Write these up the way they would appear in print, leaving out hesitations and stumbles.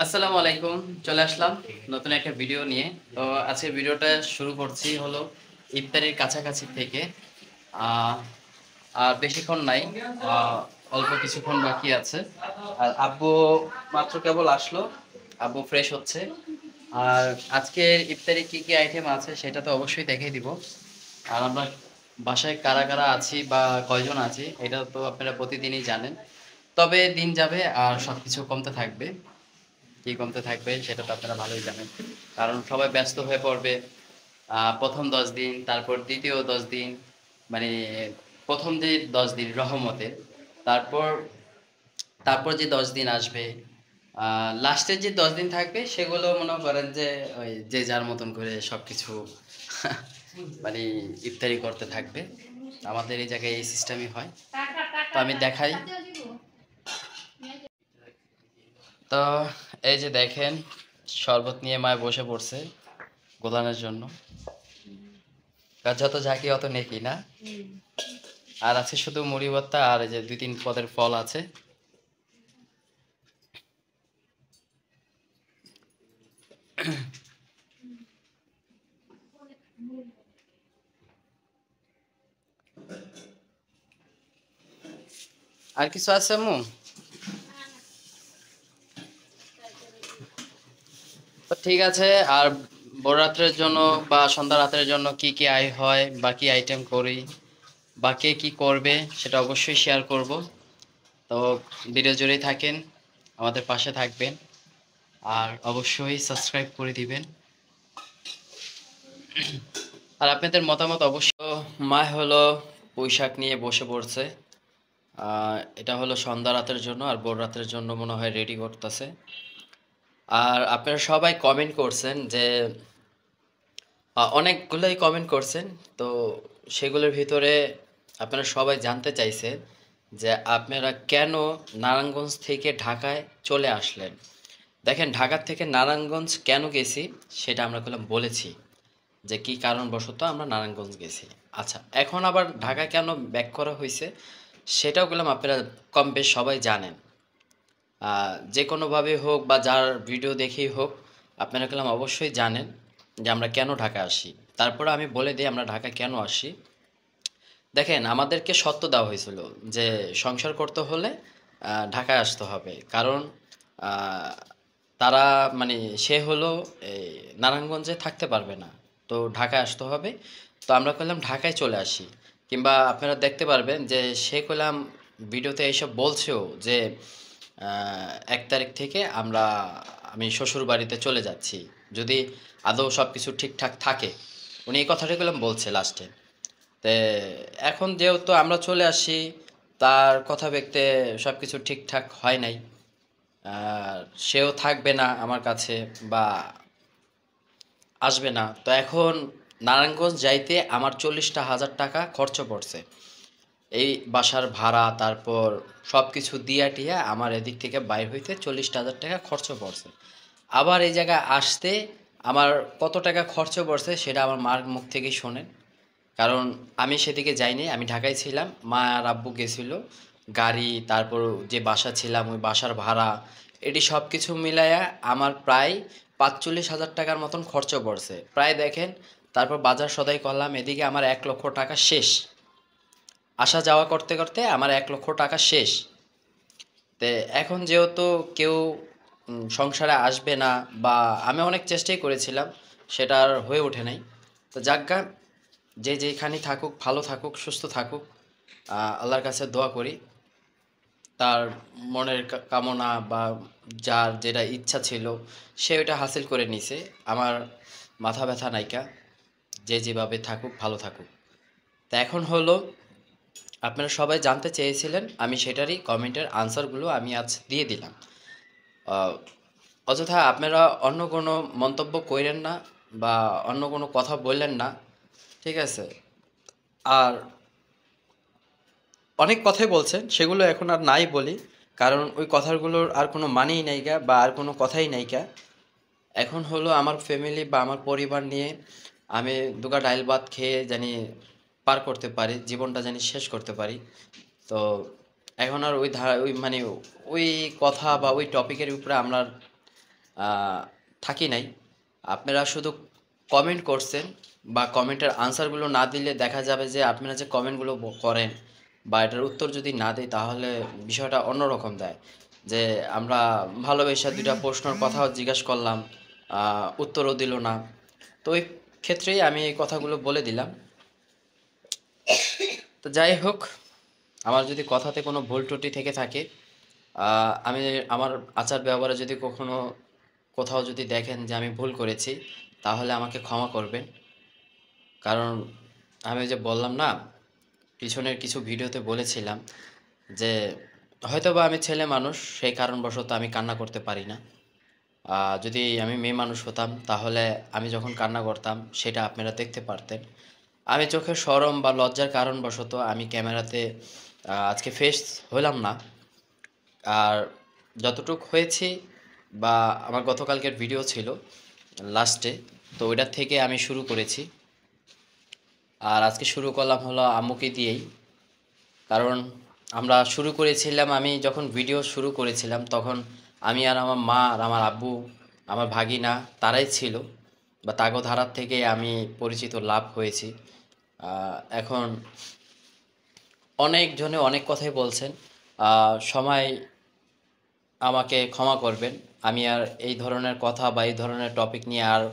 আসসালামু আলাইকুম। চলে আসলাম নতুন একটা ভিডিও নিয়ে। তো আজকের ভিডিওটা শুরু করছি হলো ইফতারির কাছাকাছি থেকে। আহ, আর বেশিক্ষণ নাই, অল্প কিছুক্ষণ বাকি আছে। আর আব্বু মাত্র কেবল আসলো, আব্বু ফ্রেশ হচ্ছে। আর আজকের ইফতারি কি কি আইটেম আছে সেটা তো অবশ্যই দেখিয়ে দিব। আর আমরা বাসায় কারা কারা আছি বা কয়জন আছি এটা তো আপনারা প্রতিদিনই জানেন। তবে দিন যাবে আর সবকিছু কমতে থাকবে। কি কমতে থাকবে সেটা তো আপনারা ভালোই জানেন, কারণ সবাই ব্যস্ত হয়ে পড়বে। প্রথম 10 দিন, তারপর দ্বিতীয় 10 দিন, মানে প্রথম যে 10 দিন রহমতের, তারপর তারপর যে 10 দিন আসবে, লাস্টের যে 10 দিন থাকবে সেগুলো মনে করেন যে ওই যে যার মতন করে সবকিছু মানে ইফতারি করতে থাকবে। আমাদের এই জায়গায় এই সিস্টেমই হয়। তো আমি দেখাই। তো এই যে দেখেন, শরবত নিয়ে মায় বসে পড়ছে গোলানোর জন্য। আর যত ঝাঁকি অত নেকি না। আর আছে শুধু মুড়ি ভর্তা আর এই যে 2-3 পদের ফল আছে। আর কিছু আছে আম্মু? তো ঠিক আছে। আর বড় রাত্রের জন্য বা সন্ধ্যা রাতের জন্য কি কি আয় হয় বা কি আইটেম করি বা কে কি করবে সেটা অবশ্যই শেয়ার করব। তো ভিডিও জুড়েই থাকেন, আমাদের পাশে থাকবেন আর অবশ্যই সাবস্ক্রাইব করে দিবেন। আর আপনাদের মতামত অবশ্য। মা হলো পুঁই শাক নিয়ে বসে পড়ছে। এটা হলো সন্ধ্যা রাতের জন্য, আর ভোর রাতের জন্য মনে হয় রেডি করতেছে। আর আপনারা সবাই কমেন্ট করছেন যে অনেকগুলোই কমেন্ট করছেন। তো সেগুলোর ভিতরে আপনারা সবাই জানতে চাইছেন যে আপনারা কেন নারায়ণগঞ্জ থেকে ঢাকায় চলে আসলেন। দেখেন, ঢাকা থেকে নারায়ণগঞ্জ কেন গেছি সেটা আমরা বলেছি যে কি কারণবশত আমরা নারায়ণগঞ্জ গেছি। আচ্ছা, এখন আবার ঢাকায় কেন ব্যাক করা হয়েছে সেটাও আপনারা কম বেশ সবাই জানেন। যে কোনোভাবে হোক বা যার ভিডিও দেখেই হোক, আপনারা অবশ্যই জানেন যে আমরা কেন ঢাকা আসি। তারপরে আমি বলে দিই আমরা ঢাকা কেন আসি। দেখেন, আমাদেরকে সত্য দেওয়া হয়েছিল যে সংসার করতে হলে ঢাকায় আসতে হবে, কারণ আহ, তারা মানে সে হলো এই নারায়ণগঞ্জে থাকতে পারবে না, তো ঢাকায় আসতে হবে। তো আমরা ঢাকায় চলে আসি। কিংবা আপনারা দেখতে পারবেন যে সে ভিডিওতে এইসব বলছেও যে 1 তারিখ থেকে আমি শ্বশুর বাড়িতে চলে যাচ্ছি, যদি আদৌ সব কিছু ঠিকঠাক থাকে। উনি এই কথাটাই বলছে লাস্টে। তে এখন যেহেতু আমরা চলে আসি, তার কথা ব্যক্তে সব কিছু ঠিকঠাক হয় নাই। আর সেও থাকবে না আমার কাছে বা আসবে না। তো এখন নারায়ণগঞ্জ যাইতে আমার 40,000 টাকা খরচ পড়ছে। এই বাসার ভাড়া, তারপর সব কিছু দিয়া টিয়া আমার এদিক থেকে বাইর হইতে 40,000 টাকা খরচ পড়ছে। আবার এই জায়গায় আসতে আমার কত টাকা খরচ পড়ছে সেটা আমার মার মুখ থেকেই শোনেন। কারণ আমি সেদিকে যাইনি, আমি ঢাকায় ছিলাম। মা আর আব্বু গেছিল। গাড়ি, তারপর যে বাসা ছিলাম ওই বাসার ভাড়া, এটি সব কিছু মিলাইয়া আমার প্রায় 45,000 টাকার মতন খরচ পড়ছে প্রায়। দেখেন, তারপর বাজার সদাই করলাম, এদিকে আমার 1 লক্ষ টাকা শেষ। আসা যাওয়া করতে করতে আমার 1 লক্ষ টাকা শেষ। তে এখন যেহেতু কেউ সংসারে আসবে না, বা আমি অনেক চেষ্টাই করেছিলাম, সেটা আর হয়ে ওঠে নাই। তো যাজ্ঞা, যে যেখানেই থাকুক ভালো থাকুক সুস্থ থাকুক, আল্লাহর কাছে দোয়া করি তার মনের কামনা বা যার যেটা ইচ্ছা ছিল সে ওটা হাসিল করে নিছে। আমার মাথা ব্যথা নাইকা, যে যেভাবে থাকুক ভালো থাকুক। তা এখন হলো, আপনারা সবাই জানতে চেয়েছিলেন, আমি সেটারই কমেন্টের আনসারগুলো আমি আজ দিয়ে দিলাম। আহ, অযথা আপনারা অন্য কোনো মন্তব্য কইরেন না বা অন্য কোনো কথা বললেন না, ঠিক আছে? আর অনেক কথাই বলছেন, সেগুলো এখন আর নাই বলি, কারণ ওই কথাগুলোর আর কোনো মানেই নাইকা বা আর কোনো কথাই নাইকা। এখন হলো আমার ফ্যামিলি বা আমার পরিবার নিয়ে আমি দুগা ডাইল ভাত খেয়ে জানি পার করতে পারি, জীবনটা জানি শেষ করতে পারি। তো এখন আর ওই ধারা ওই ওই কথা বা ওই টপিকের উপরে আমরা আহ, থাকি নাই। আপনারা শুধু কমেন্ট করছেন, বা কমেন্টের আনসারগুলো না দিলে দেখা যাবে যে আপনারা যে কমেন্টগুলো করেন বা এটার উত্তর যদি না দিই তাহলে বিষয়টা অন্যরকম দেয়। যে আমরা ভালোবেসে দুইটা প্রশ্নের কথাও জিজ্ঞাসা করলাম, উত্তরও দিল না। তো ওই ক্ষেত্রেই আমি এই কথাগুলো বলে দিলাম। তো যাই হোক, আমার যদি কথাতে কোনো ভুল ত্রুটি থেকে থাকে, আমি আমার আচার ব্যবহারে যদি কখনো কোথাও যদি দেখেন যে আমি ভুল করেছি, তাহলে আমাকে ক্ষমা করবেন। কারণ আমি ওই যে বললাম না, পিছনের কিছু ভিডিওতে বলেছিলাম যে হয়তোবা আমি ছেলে মানুষ, সেই কারণবশত আমি কান্না করতে পারি না। যদি আমি মেয়ে মানুষ হতাম তাহলে আমি যখন কান্না করতাম সেটা আপনারা দেখতে পারতেন। আমি চোখের শরম বা লজ্জার কারণবশত আমি ক্যামেরাতে আজকে ফেস হলাম না। আর যতটুক হয়েছি, বা আমার গতকালকের ভিডিও ছিল লাস্টে, তো ওইটার থেকে আমি শুরু করেছি। আর আজকে শুরু করলাম হলো আম্মুকে দিয়েই। কারণ আমরা শুরু করেছিলাম, আমি যখন ভিডিও শুরু করেছিলাম তখন আমি আর আমার মা আর আমার আব্বু, আমার ভাগিনা, তারাই ছিল, বা তাগো ধারার থেকে আমি পরিচিত লাভ হয়েছি। এখন অনেকজনে অনেক কথাই বলছেন, সময় আমাকে ক্ষমা করবেন। আমি আর এই ধরনের কথা বা এই ধরনের টপিক নিয়ে আর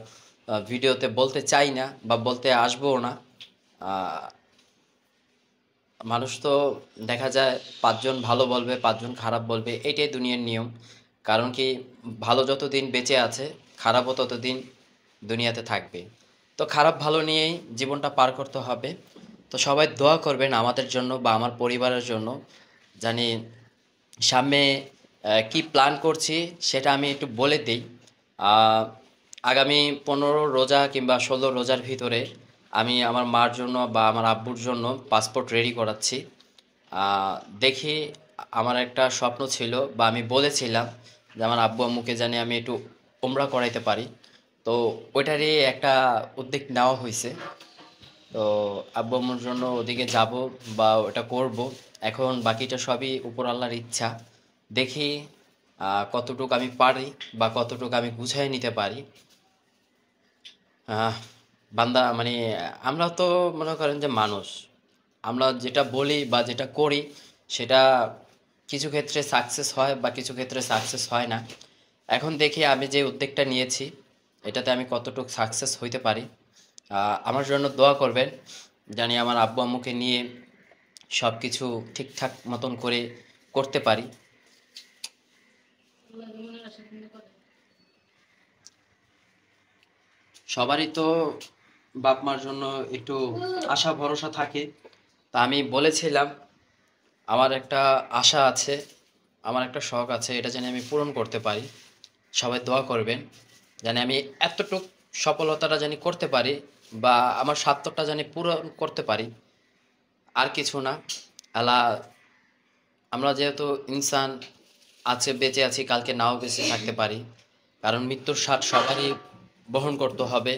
ভিডিওতে বলতে চাই না, বা বলতে আসবও না। আহ, মানুষ তো দেখা যায় 5 জন ভালো বলবে, 5 জন খারাপ বলবে, এটাই দুনিয়ার নিয়ম। কারণ কি, ভালো যতদিন বেঁচে আছে খারাপও ততদিন দুনিয়াতে থাকবে। তো খারাপ ভালো নিয়েই জীবনটা পার করতে হবে। তো সবাই দোয়া করবেন আমাদের জন্য বা আমার পরিবারের জন্য। জানি সামনে কি প্ল্যান করছি সেটা আমি একটু বলে দিই। আহ, আগামী 15 রোজা কিংবা 16 রোজার ভিতরে আমি আমার মার জন্য বা আমার আব্বুর জন্য পাসপোর্ট রেডি করাচ্ছি। আহ, দেখি, আমার একটা স্বপ্ন ছিল বা আমি বলেছিলাম যে আমার আব্বু আম্মুকে জানি আমি একটু ওমরা করাইতে পারি। তো ওইটারই একটা উদ্যোগ নেওয়া হয়েছে। তো আব্বু আম্মুর জন্য ওদিকে যাব বা ওটা করব। এখন বাকিটা সবই উপর আল্লাহর ইচ্ছা। দেখি কতটুকু আমি পারি বা কতটুকু আমি গুছিয়ে নিতে পারি। আহ, বান্দা মানে আমরা তো মনে করেন যে মানুষ, আমরা যেটা বলি বা যেটা করি সেটা কিছু ক্ষেত্রে সাকসেস হয় বা কিছু ক্ষেত্রে সাকসেস হয় না। এখন দেখি আমি যে উদ্যোগটা নিয়েছি এটাতে আমি কতটুকু সাকসেস হইতে পারি। আমার জন্য দোয়া করবেন, জানি আমার আব্বু আম্মুকে নিয়ে সব কিছু ঠিকঠাক মতন করে করতে পারি। সবারই তো বাপ মার জন্য একটু আশা ভরসা থাকে। তা আমি বলেছিলাম আমার একটা আশা আছে, আমার একটা শখ আছে, এটা যেন আমি পূরণ করতে পারি। সবাই দোয়া করবেন জানি আমি এতটুক সফলতাটা জানি করতে পারি, বা আমার স্বার্থটা জানি পূরণ করতে পারি। আর কিছু না। আল্লাহ, আমরা যেহেতু ইনসান, আছে বেঁচে আছি, কালকে নাও বেঁচে থাকতে পারি। কারণ মৃত্যুর স্বাদ সবারই বহন করতে হবে।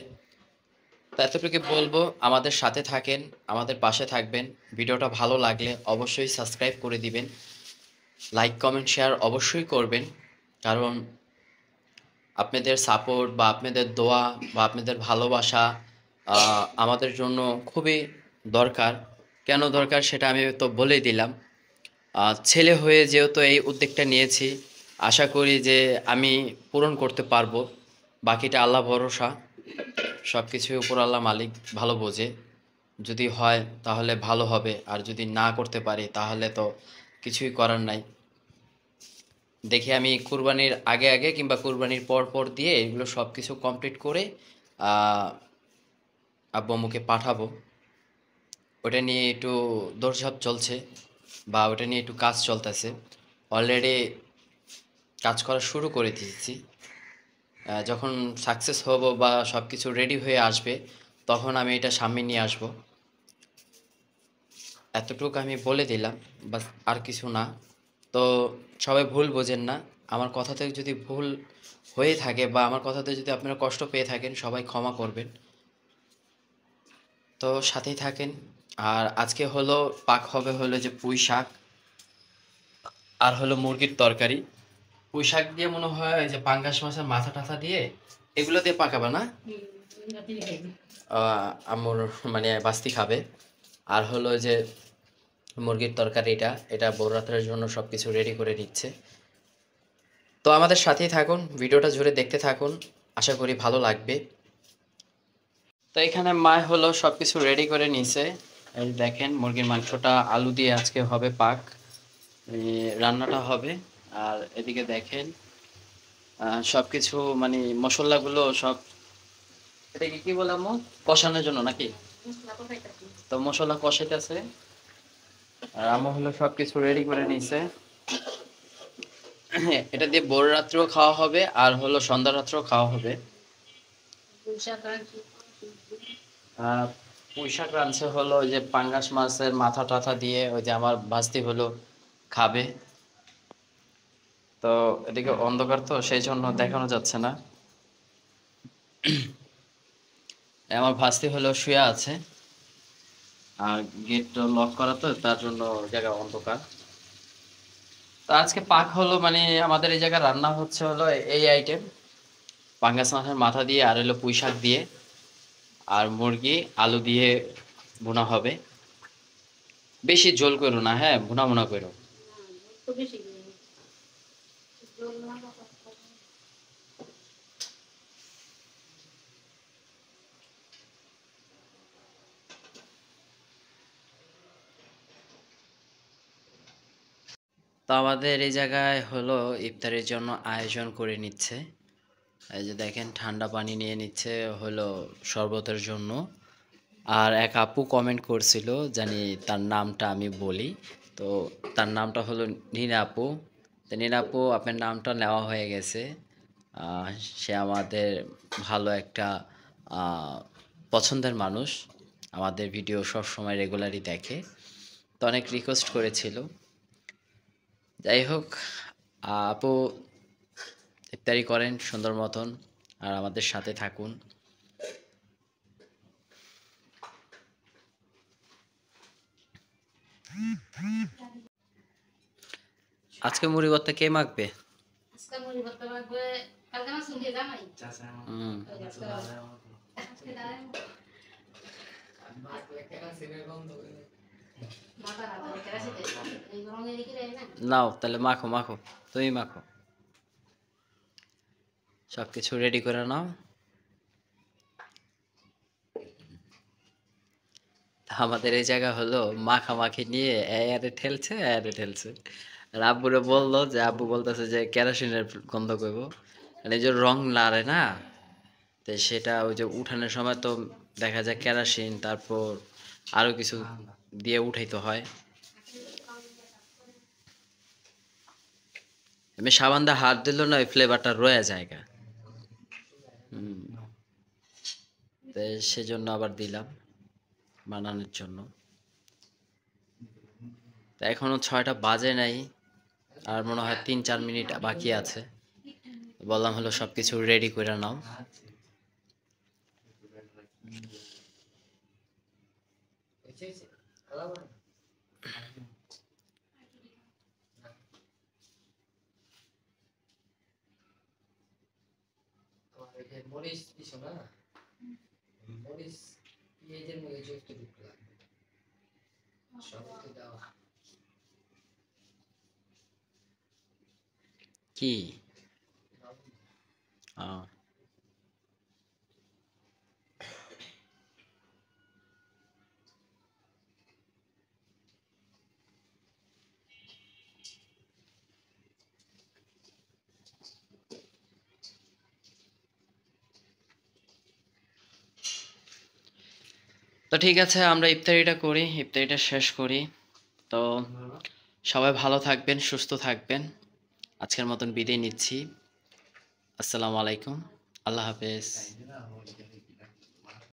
তো এতটুকু বলবো, আমাদের সাথে থাকেন, আমাদের পাশে থাকবেন। ভিডিওটা ভালো লাগলে অবশ্যই সাবস্ক্রাইব করে দিবেন, লাইক কমেন্ট শেয়ার অবশ্যই করবেন। কারণ আপনাদের সাপোর্ট বা আপনাদের দোয়া বা আপনাদের ভালোবাসা আমাদের জন্য খুবই দরকার। কেন দরকার সেটা আমি তো বলেই দিলাম। ছেলে হয়ে যেহেতু এই উদ্যোগটা নিয়েছি, আশা করি যে আমি পূরণ করতে পারবো। বাকিটা আল্লাহ ভরসা, সব কিছুই উপর আল্লাহ মালিক ভালো বোঝে। যদি হয় তাহলে ভালো হবে, আর যদি না করতে পারি তাহলে তো কিছুই করার নাই। দেখি আমি কুরবানির আগে আগে কিংবা কুরবানির পর পর দিয়ে এগুলো সব কিছু কমপ্লিট করে আহ, আব্বু আম্মুকে পাঠাবো। ওটা নিয়ে একটু দৌড়ঝাঁপ চলছে, বা ওটা নিয়ে একটু কাজ চলতেছে। অলরেডি কাজ করা শুরু করে দিয়েছি। যখন সাকসেস হব বা সব কিছু রেডি হয়ে আসবে তখন আমি এটা সামনে নিয়ে আসব। এতটুকু আমি বলে দিলাম, বাস, আর কিছু না। তো সবাই ভুল বোঝেন না, আমার কথাতে যদি ভুল হয়ে থাকে বা আমার কথাতে যদি আপনারা কষ্ট পেয়ে থাকেন সবাই ক্ষমা করবেন। তো সাথেই থাকেন। আর আজকে হলো পাক হবে হলো যে পুঁই শাক আর হলো মুরগির তরকারি। পুঁই শাক দিয়ে মনে হয় ওই যে পাঙ্গাস মাছের মাথা টাথা দিয়ে এগুলো দিয়ে পাকাবে না? আম্মুর মানে বাস্তি খাবে। আর হলো যে মুরগির তরকারি, এটা বড় রাতের জন্য সবকিছু রেডি করে নিচ্ছে। তো আমাদের সাথেই থাকুন, ভিডিওটা জুড়ে দেখতে থাকুন, আশা করি ভালো লাগবে। তো এখানে মা হলো সবকিছু রেডি করে নিছে। এই দেখেন মুরগির মাংসটা আলু দিয়ে আজকে হবে পাক, রান্নাটা হবে। আর এদিকে দেখেন সবকিছু মানে মশলাগুলো সব, এটাকে কি বললাম, কষানোর জন্য নাকি? তো মশলা কষাইতেছে আর আম্মু হলো সবকিছু রেডি করে নিছে। এটা দিয়ে ভোর রাত্রেও খাওয়া হবে আর হলো সন্ধ্যা রাত্রেও খাওয়া হবে। পুঁই শাক রাঁধছে হলো ওই যে পাঙ্গাস মাছের মাথা টাথা দিয়ে, ওই যে আমার ভাস্তি হলো খাবে। তো এদিকে অন্ধকার তো সেই জন্য দেখানো যাচ্ছে না। আমার ভাস্তি হলো শুয়ে আছে আর গেট লক করা, তো তার জন্য জায়গা অন্ধকার। তো আজকে পাক হলো মানে আমাদের এই জায়গায় রান্না হচ্ছে হলো এই আইটেম, পাঙ্গাস মাছের মাথা দিয়ে আর হলো পুঁই শাক দিয়ে আর মুরগি আলু দিয়ে ভুনা হবে। বেশি ঝোল করো না, হ্যাঁ, ভুনা ভুনা করো। তো আমাদের এই জায়গায় হলো ইফতারের জন্য আয়োজন করে নিচ্ছে। এই যে দেখেন ঠান্ডা পানি নিয়ে নিচ্ছে হলো শরবতের জন্য। আর এক আপু কমেন্ট করছিল, জানি তার নামটা আমি বলি। তো তার নামটা হলো নীনা আপু। তো নীনা আপু, আপনার নামটা নেওয়া হয়ে গেছে। আহ, সে আমাদের ভালো একটা আহ, পছন্দের মানুষ, আমাদের ভিডিও সব সময় রেগুলারই দেখে। তো অনেক রিকোয়েস্ট করেছিল। যাই হোক, আপু ইফতারি করেন সুন্দর মতন আর আমাদের সাথে থাকুন। আজকে মুড়ি ভর্তা কে মাখবে? হুম। নাও তাহলে মাখো মাখো, তুমি মাখো, সবকিছু রেডি করে নাও। আমাদের এই জায়গা হলো মাখামাখি নিয়ে এয়ারে ঠেলছে এয়ারে ঠেলছে। আর আব্বুরে বললো, যে আব্বু বলতেছে যে কেরোসিনের গন্ধ করবো, মানে এই যে রং লারে না, তো সেটা ওই যে উঠানোর সময় তো দেখা যায় কেরোসিন, তারপর আরো কিছু দিয়ে উঠাইতে হয়। আমি সাবান দিয়ে হাত দিল না, ওই ফ্লেভারটা রয়ে জায়গা। হুম। তো সেজন্য আবার দিলাম বানানোর জন্য। তো এখনো 6টা বাজে নাই, আর মনে হয় 3-4 মিনিট বাকি আছে। বললাম হলো সবকিছু রেডি করে নাও। কি? আহ, তো ঠিক আছে, আমরা ইফতারিটা করি, ইফতারিটা শেষ করি। তো সবাই ভালো থাকবেন, সুস্থ থাকবেন। আজকের মতন বিদায় নিচ্ছি। আসসালামু আলাইকুম, আল্লাহ হাফেজ।